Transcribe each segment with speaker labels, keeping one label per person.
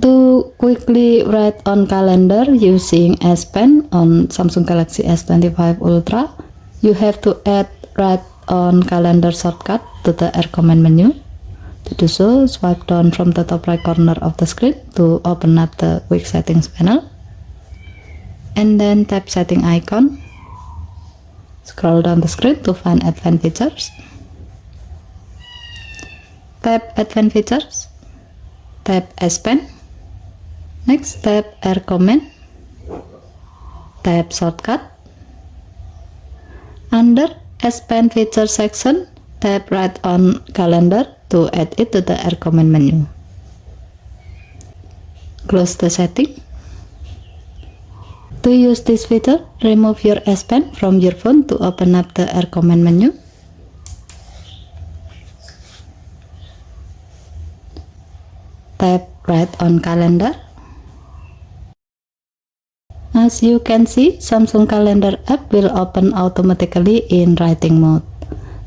Speaker 1: To quickly write on calendar using S Pen on Samsung Galaxy S25 Ultra, you have to add write on calendar shortcut to the air command menu. To do so, swipe down from the top right corner of the screen to open up the quick settings panel, and then tap setting icon. Scroll down the screen to find advanced features. Tap advanced features, tap S Pen. Next, tap air command, tap shortcut. Under S Pen feature section, tap write on calendar to add it to the air command menu. Close the setting. To use this feature, remove your S Pen from your phone to open up the air command menu. Tap write on calendar. As you can see, Samsung Calendar app will open automatically in writing mode.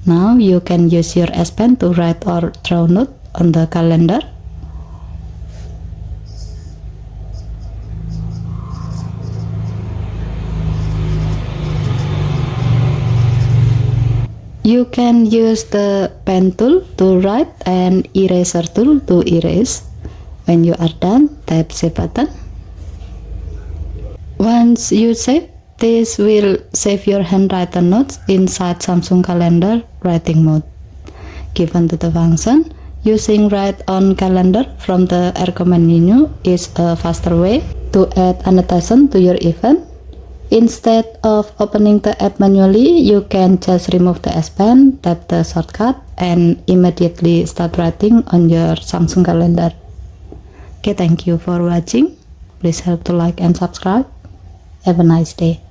Speaker 1: Now you can use your S Pen to write or draw note on the calendar. You can use the pen tool to write and eraser tool to erase. When you are done, tap save button. Once you save, this will save your handwritten notes inside Samsung Calendar writing mode. Given to the function, using write on calendar from the air command menu is a faster way to add annotation to your event. Instead of opening the app manually, you can just remove the S Pen, tap the shortcut, and immediately start writing on your Samsung Calendar. Okay, thank you for watching. Please help to like and subscribe. Have a nice day.